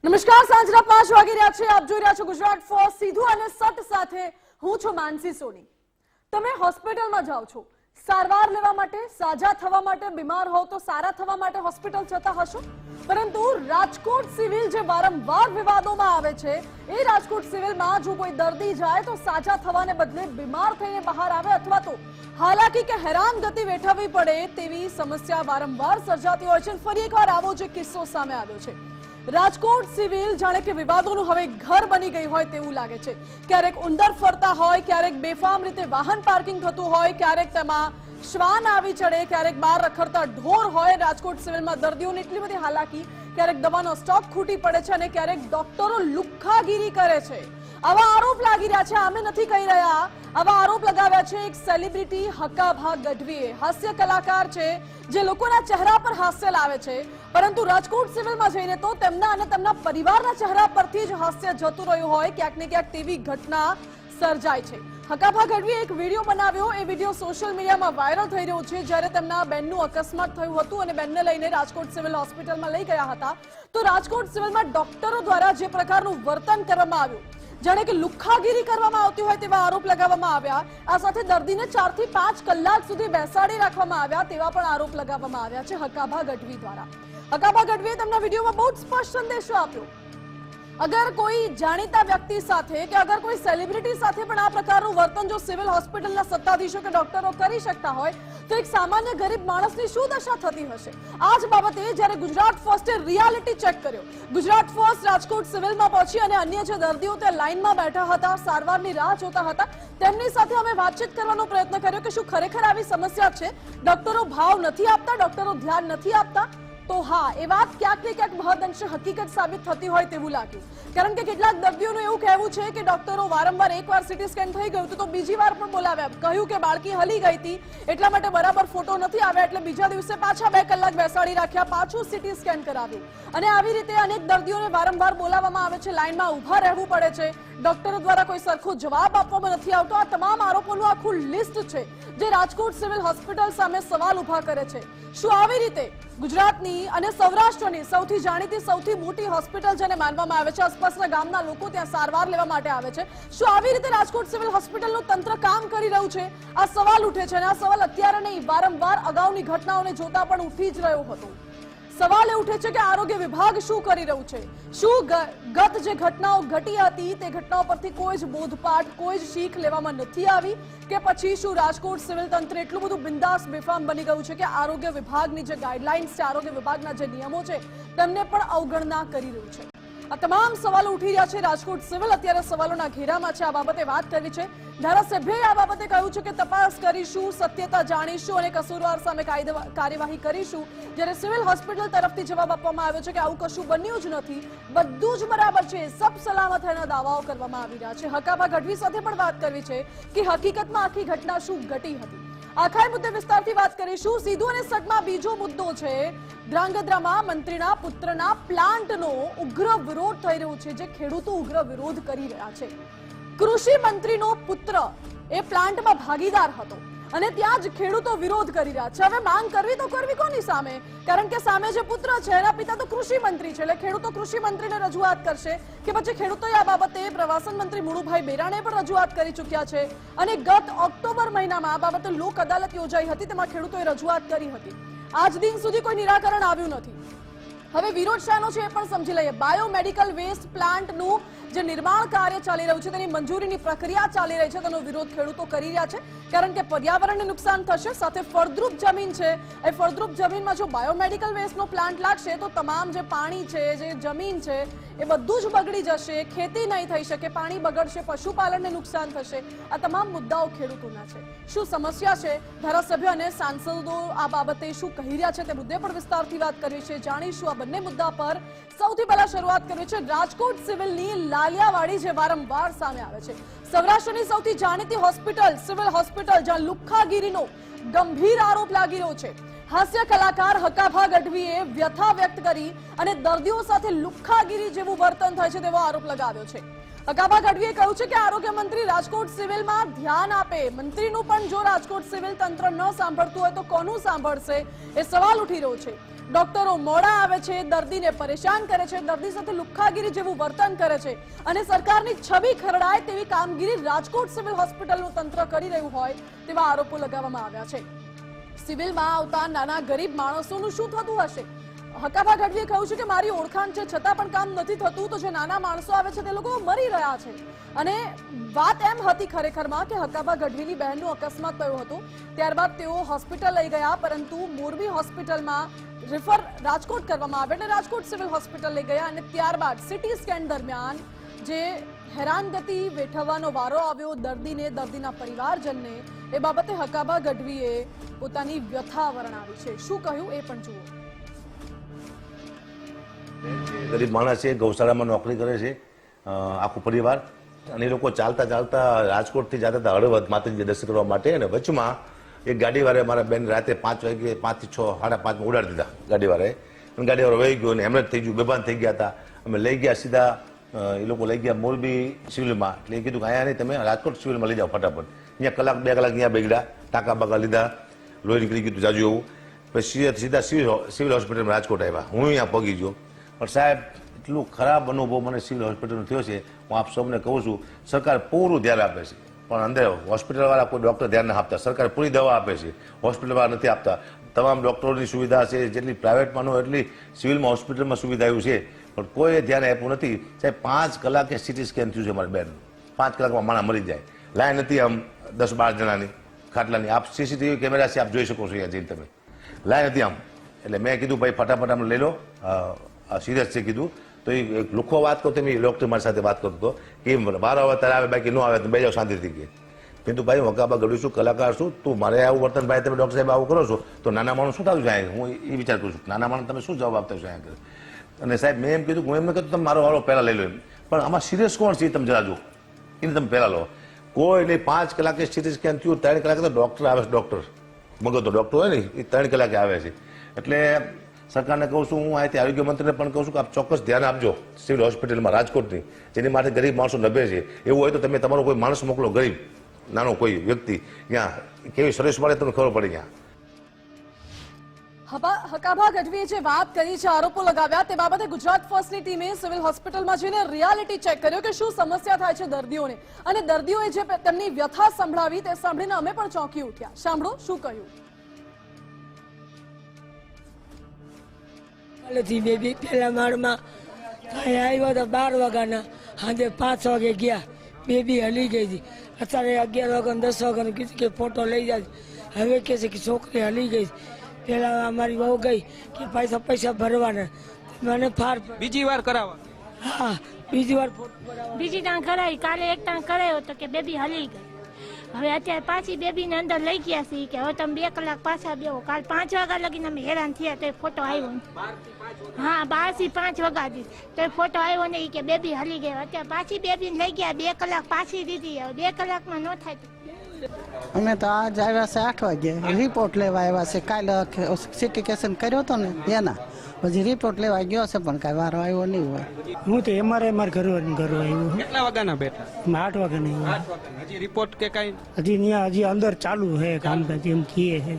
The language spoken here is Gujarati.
નમસ્કાર, સાંજના 5 વાગી રહ્યા છે. આપ જોઈ રહ્યા છો ગુજરાત ફર્સ્ટ. સીધું અને સટ સાથે હું છું માનસી સોની. તમે હોસ્પિટલમાં જાઓ છો સારવાર લેવા માટે, સાજા થવા માટે, બીમાર હોવ તો સારા થવા માટે હોસ્પિટલ જતા હશો. પરંતુ રાજકોટ સિવિલ જે વારંવાર વિવાદોમાં આવે છે, એ રાજકોટ સિવિલમાં જો કોઈ દર્દી જાય તો સાજા થવાને બદલે બીમાર થઈને બહાર આવે અથવા તો હાલાકી કે હેરાનગતિ વેઠવવી પડે તેવી સમસ્યા વારંવાર સર્જાતી હોય છે. ફરી એકવાર આવો જે કિસ્સો સામે આવ્યો છે. રાજકોટ સિવિલ જાણે કે વિવાદોનું હવે ઘર બની ગઈ હોય તેવું લાગે છે. ક્યારેક ઉંદર ફરતા હોય, ક્યારેક બેફામ રીતે વાહન પાર્કિંગ થતું હોય, ક્યારેક તેમાં શ્વાન આવી ચડે, ક્યારેક બહાર રખડતા ઢોર હોય. રાજકોટ સિવિલમાં દર્દીઓને એટલી બધી હાલાકી, ક્યારેક દવાનો સ્ટોક ખૂટી પડે છે અને ક્યારેક ડોક્ટરો લુખ્ખાગીરી કરે છે. આવા આરોપ લાગી રહ્યા છે. અમે નથી કહી રહ્યા, આવા આરોપ લગાવ્યા છે એક સેલિબ્રિટી હકાભા ગઢવીએ. હાસ્ય કલાકાર છે જે લોકોના ચહેરા પર હાસ્ય લાવે છે, પરંતુ રાજકોટ સિવિલમાં જઈને તો તેમના અને તેમના પરિવારના ચહેરા પરથી જ હાસ્ય જતું રહ્યું હોય. ક્યાંક ને ક્યાંક તેવી ઘટના સર્જાય છે. હકાભા ગઢવીએ એક વિડીયો બનાવ્યો. એ વિડીયો સોશિયલ મીડિયામાં વાયરલ થઈ રહ્યો છે. જ્યારે તેમના બેનનું અકસ્માત થયું હતું અને બેનને લઈને રાજકોટ સિવિલ હોસ્પિટલમાં લઈ ગયા હતા, તો રાજકોટ સિવિલમાં ડોક્ટરો દ્વારા જે પ્રકારનું વર્તન કરવામાં આવ્યું, જાણે કે લુખ્ખાગીરી કરવામાં આવતી હોય તેવા આરોપ લગાવવામાં આવ્યા. આ સાથે દર્દીને 4 થી 5 કલાક સુધી બેસાડી રાખવામાં આવ્યા તેવા પણ આરોપ લગાવવામાં આવ્યા છે હકાભા ગઢવી દ્વારા. હકાભા ગઢવીએ તેમના વિડીયોમાં બહુ સ્પષ્ટ સંદેશો આપ્યો. અગર કોઈ જાણીતા વ્યક્તિ સાથે કે અગર કોઈ સેલિબ્રિટી સાથે પણ આ પ્રકારનું વર્તન જો સિવિલ હોસ્પિટલના સત્તાધીશો કે ડોક્ટરો કરી શકતા હોય, તો એક સામાન્ય ગરીબ માણસની શું દશા થતી હશે. આ જ બાબતે જ્યારે ગુજરાત ફર્સ્ટે રિયાલિટી ચેક કર્યો, ગુજરાત ફર્સ્ટ રાજકોટ સિવિલમાં પહોંચી અને અન્ય જે દર્દીઓ તે લાઇનમાં બેઠા હતા, સારવારની રાહ જોતા હતા, તેમની સાથે અમે વાતચીત કરવાનો પ્રયત્ન કર્યો કે શું ખરેખર આવી સમસ્યા છે, ડોક્ટરો ભાવ નથી આપતા, ડોક્ટરો ધ્યાન નથી આપતા. તો હા, એ વાત ક્યાંક ને ક્યાંક મહદઅંશે હકીકત સાબિત થતી હોય તેવું લાગ્યું. કારણ કે કેટલાક દર્દીઓનું એવું કહેવું છે કે ડોક્ટરો વારંવાર એકવાર સીટી સ્કેન થઈ ગયું તો બીજી વાર પણ બોલાવ્યા, કહ્યું કે બાળકી હલી ગઈ હતી એટલા માટે બરાબર ફોટો નથી આવ્યા, એટલે બીજા દિવસે પાછા 2 કલાક બેસાડી રાખ્યા, પાછું સીટી સ્કેન કરાવ્યું. અને આવી રીતે અનેક દર્દીઓને વારંવાર બોલાવવામાં આવે છે, લાઇનમાં ઊભા રહેવું પડે છે, ડોક્ટરો દ્વારા કોઈ સરખો જવાબ આપવામાં નથી આવતો. આ તમામ આરોપોનું આખું લિસ્ટ છે જે રાજકોટ સિવિલ હોસ્પિટલ સામે સવાલ ઉભા કરે છે. શું આવી રીતે ગુજરાતની અને સૌરાષ્ટ્રની સૌથી જાણીતી, સૌથી મોટી હોસ્પિટલ જેને માનવામાં આવે છે, આસપાસના ગામના લોકો ત્યાં સારવાર લેવા માટે આવે છે, શું આવી રીતે રાજકોટ સિવિલ હોસ્પિટલનું તંત્ર કામ કરી રહ્યું છે? આ સવાલ ઉઠે છે અને આ સવાલ અત્યારે નહીં, વારંવાર અગાઉની ઘટનાઓને જોતા પણ ઉઠી જ રહ્યો હતો. સવાલ એ ઉઠે છે કે આરોગ્ય વિભાગ શું કરી રહ્યું છે? શું ગત જે ઘટનાઓ ઘટી હતી તે ઘટનાઓ પરથી કોઈ જ બોધપાઠ, કોઈ જ શીખ લેવામાં નથી આવી? કે પછી શું રાજકોટ સિવિલ તંત્ર એટલું બધું બિંદાસ બેફામ બની ગયું છે કે આરોગ્ય વિભાગની જે ગાઈડલાઇન્સ છે, આરોગ્ય વિભાગના જે નિયમો છે, તેમને પણ અવગણના કરી રહ્યું છે? આ તમામ સવાલો ઉઠી રહ્યા છે. રાજકોટ સિવિલ અત્યારે સવાલોના ઘેરામાં છે. આ બાબતે વાત કરવી છે. ધારાસભ્યએ આ બાબતે કહ્યું છે કે તપાસ કરીશું, સત્યતા જાણીશું અને કસૂરવાર સામે કાર્યવાહી કરીશું. જ્યારે સિવિલ હોસ્પિટલ તરફથી જવાબ આપવામાં આવ્યો છે કે આવું કશું બન્યું જ નથી, બધું જ બરાબર છે, સબ સલામત એના દાવાઓ કરવામાં આવી રહ્યા છે. હકાભા ગઢવી સાથે પણ વાત કરવી છે કે હકીકતમાં આખી ઘટના શું ઘટી હતી. આખા મુદ્દે વિસ્તારથી વાત કરીશું. સીધું અને સટમાં બીજો મુદ્દો છે. ધ્રાંગધ્રામાં મંત્રીના પુત્રના પ્લાન્ટનો ઉગ્ર વિરોધ થઈ રહ્યો છે, જે ખેડૂતો ઉગ્ર વિરોધ કરી રહ્યા છે. કૃષિ મંત્રીનો પુત્ર એ પ્લાન્ટમાં ભાગીદાર હતો અને ત્યાં જ ખેડૂતો વિરોધ કરી રહ્યા છે. હવે માંગ કરવી તો કરવી કોની સામે? કારણ કે સામે જે પુત્ર છે એના પિતા તો કૃષિ મંત્રી છે, એટલે ખેડૂતો કૃષિ મંત્રીને રજૂઆત કરશે કે પછી ખેડૂતોએ આ બાબતે પ્રવાસન મંત્રી મુળુભાઈ બેરાણે પણ રજૂઆત કરી ચૂક્યા છે અને ગત ઓક્ટોબર મહિનામાં આ બાબતે લોક અદાલત યોજાઈ હતી, તેમાં ખેડૂતોએ રજૂઆત કરી હતી. આજ દિન સુધી કોઈ નિરાકરણ આવ્યું નથી. હવે વિરોધ શાનો છે એ પણ સમજી લઈએ. બાયોમેડિકલ વેસ્ટ પ્લાન્ટનું જે નિર્માણ કાર્ય ચાલી રહ્યું છે, તેની મંજૂરીની પ્રક્રિયા ચાલી રહી છે, તેનો વિરોધ ખેડૂતો કરી રહ્યા છે. કારણ કે પર્યાવરણને નુકસાન થશે, સાથે ફળદ્રુપ જમીન છે, એ ફળદ્રુપ જમીનમાં જો બાયોમેડિકલ વેસ્ટનો પ્લાન્ટ લાગશે તો તમામ જે પાણી છે, જે જમીન છે, એ બધું જ બગડી જશે, ખેતી નહીં થઈ શકે, પાણી બગડશે, પશુપાલનને નુકસાન થશે. આ તમામ મુદ્દાઓ ખેડૂતોના છે. શું સમસ્યા છે? ધારાસભ્ય અને સાંસદો આ બાબતે શું કહી રહ્યા છે તે મુદ્દે પણ વિસ્તારથી વાત કરવી છે. જાણીશું આ બંને મુદ્દા પર. સૌથી પહેલા શરૂઆત કરવી છે રાજકોટ સિવિલની લાલિયાવાડી, જે વારંવાર સામે આવે છે. સૌરાષ્ટ્રની સૌથી જાણીતી હોસ્પિટલ, સિવિલ હોસ્પિટલ, જ્યાં લુખ્ખાગીરીનો ગંભીર આરોપ લાગી રહ્યો છે. હાસ્ય કલાકાર હકાભા ગઢવીએ વ્યથા વ્યક્ત કરી અને દર્દીઓ સાથે લુખ્ખાગીરી જેવું વર્તન થાય છે તેવો આરોપ લગાવ્યો છે. હકાભા ગઢવીએ કહ્યું છે કે આરોગ્ય મંત્રી રાજકોટ સિવિલમાં ધ્યાન આપે. મંત્રીનું પણ જો રાજકોટ સિવિલ તંત્ર ન સાંભળતું હોય તો કોનું સાંભળશે, એ સવાલ ઉઠી રહ્યો છે. ડોક્ટરો મોડા આવે છે, દર્દીને પરેશાન કરે છે, દર્દી સાથે લુખ્ખાગીરી જેવું વર્તન કરે છે અને સરકારની છબી ખરડાય તેવી કામગીરી રાજકોટ સિવિલ હોસ્પિટલનું તંત્ર કરી રહ્યું હોય તેવા આરોપો લગાવવામાં આવ્યા છે। સિવિલમાં આવતા નાના ગરીબ માણસોનું શું થતું હશે? હકાભા ગઢવીએ કહ્યું છે કે મારી ઓળખાણ છે છતાં પણ કામ નથી થતું, તો જે નાના માણસો આવે છે તે લોકો મરી રહ્યા છે। અને વાત એમ હતી ખરેખરમાં કે હકાભા ગઢવીની બહેનનું અકસ્માત થયો હતો, ત્યારબાદ તેઓ હોસ્પિટલ લઈ ગયા, પરંતુ મોરબી હોસ્પિટલમાં રિફર રાજકોટ કરવામાં આવે એટલે રાજકોટ સિવિલ હોસ્પિટલ લઈ ગયા અને ત્યારબાદ સિટી સ્કેન દરમિયાન જે હેરાનગતિ વેઠવવાનો વારો આવ્યો દર્દીને, દર્દીના પરિવારજનને, એ બાબતે હકાભા ગઢવીએ પોતાની વ્યથા વર્ણવી છે। શું કહ્યું એ પણ જુઓ। ગરીબ માણસ છે, ગૌશાળામાં નોકરી કરે છે આખું પરિવાર, અને એ લોકો ચાલતા ચાલતા રાજકોટથી જતા હતા હળવદ માતાજી દર્શન કરવા માટે, અને વચમાં એક ગાડીવાળાએ મારા બેન રાતે 5 વાગે 5 થી 6, 5:30 ઉડાડી દીધા ગાડીવાળાએ, અને ગાડીવાળો વહી ગયો અને હેમરેજ થઈ ગયું, બેભાન થઈ ગયા હતા। અમે લઈ ગયા સીધા, એ લોકો લઈ ગયા મોરબી સિવિલમાં, એટલે એ કીધું કે અહીંયા નહીં, તમે રાજકોટ સિવિલમાં લઈ જાઓ ફટાફટ। અહીંયા કલાક 2 કલાક અહીંયા બગડ્યા, ટાંકા બાકા લીધા, લોહી નીકળી ગયું જાજુ એવું, પછી સીધા સિવિલ હોસ્પિટલમાં રાજકોટ આવ્યા। હું અહીંયા પગી ગયો, પણ સાહેબ એટલું ખરાબ અનુભવ મને સિવિલ હોસ્પિટલનો થયો છે, હું આપ સૌને કહું છું, સરકાર પૂરું ધ્યાન આપે છે પણ અંદર હોસ્પિટલવાળા કોઈ ડૉક્ટર ધ્યાન ના આપતા। સરકાર પૂરી દવા આપે છે, હોસ્પિટલવાળા નથી આપતા। તમામ ડૉક્ટરોની સુવિધા છે, જેટલી પ્રાઇવેટમાં ન એટલી સિવિલમાં હોસ્પિટલમાં સુવિધા આવ્યું છે, પણ કોઈ ધ્યાન આપ્યું નથી। સાહેબ 5 કલાકે સિટી સ્કેન થયું છે મારી બેન, 5 કલાકમાં માણસ મરી જાય, લાઈન નથી આમ 10-12 જણાની ખાટલાની, આપ સીસીટીવી કેમેરા છે, આપ જોઈ શકો છો અહીંયા જઈને તમે, લાઈન હતી આમ। એટલે મેં કીધું ભાઈ ફટાફટ આમ લઈ લો, સિરિયસ છે કીધું, તો એ એક લુખો વાત કરતો, મેં ડૉક્ટર મારી સાથે વાત કરતો કે વારો આવે ત્યારે આવે, બાકી ન આવે તો બે જાઓ શાંતિથી કે। કીધું ભાઈ હું હકાભા ગઢવી છું, કલાકાર છું, તું મારે આવું વર્તન ભાઈ તમે ડૉક્ટર સાહેબ આવું કરો છો તો નાના માણસ શું થતું છે અહીંયા? હું એ વિચાર કરું છું, નાના માણસ તમે શું જવાબ આપતા છો અહીંયા? અને સાહેબ મેં એમ કીધું, હું એમ કીધું તમે મારો વારો પહેલાં લઈ લો એમ, પણ આમાં સિરિયસ કોણ છે તમે જરા જો, એને તમે પહેલાં લો। કોઈ નહીં, 5 કલાકે સિટી સ્કેન થયું, 3 કલાકે તો ડૉક્ટર આવે છે, ડૉક્ટર મગજનો ડૉક્ટર હોય ને એ 3 કલાકે આવે છે। એટલે સરકારને કહું છું, હું અહીંથી આરોગ્ય મંત્રીને પણ કહું છું કે આપ ચોક્કસ ધ્યાન આપજો સિવિલ હોસ્પિટલમાં રાજકોટની, જેની માટે ગરીબ માણસો નભે છે। એવું હોય તો તમે તમારો કોઈ માણસ મોકલો, ગરીબ નાનો કોઈ વ્યક્તિ, ત્યાં કેવી સર્વિસ મળે તમને ખબર પડે। ત્યાં હકાભા ગઢવીએ જે વાત કરી છે, આરોપો લગાવ્યા, તે બાબતે ગુજરાત ફર્સ્ટની ટીમે સિવિલ હોસ્પિટલમાં જઈને રિયાલિટી ચેક કર્યો કે શું સમસ્યા થાય છે દર્દીઓને, અને દર્દીઓએ જે તેમની વ્યથા સંભળાવી તે સાંભળીને અમે પણ ચોંકી ઉઠ્યા। સાંભળો શું કહ્યું। કાલેથી બેબી પહેલા માળમાં આવ્યા હતા 12 વાગ્યાના, સાંજે 5 વાગે ગયા, બેબી હલી ગઈ હતી। અત્યારે 11 વાગ્યા 10 વાગ્યાનું કીધું કે ફોટો લઈ જાય, હવે કહે છે કે છોકરી હલી ગઈ। પહેલા અમારી વહુ ગઈ કે પૈસા ભરવાના, મને ફાર બીજી વાર કરાવવા, હા બીજી વાર ફોટો ભરાવવા, બીજી ટાંગ કરાવી, કાલે એક ટાંગ કરાયો તો કે બેબી હલી ગઈ। હવે અત્યારે પાછી બેબીને અંદર લઈ ગયા છે કે હવે તમે 2 કલાક પાછા બેહો। કાલ 5 વાગ્યા લગીને અમે હેરાન થયા તો ફોટો આવ્યો ને, હા 12 થી 5 વાગ્યા તો ફોટો આવ્યો નહીં કે બેબી હલી ગઈ। અત્યારે પાછી બેબીને લઈ ગયા, 2 કલાક પાછી દીધી, હવે 2 કલાકમાં ન થાય તો અમે તો આજ આવ્યા છે 8 વાગે, રિપોર્ટ લેવા આવ્યા છે। કાલે સિટી સ્કેન કર્યો હતો ને એના પછી રિપોર્ટ લેવા ગયો છે, પણ કાંઈ વારો આવ્યો નહીં હોય। હું તો અમારે ઘર આવ્યું, કેટલા વાગ્યાના બેઠા? 8 વાગે નહીં, 8 વાગ્યા, હજી રિપોર્ટ કે કાંઈ? હજી અંદર ચાલુ છે કામકાજ એમ કહે છે।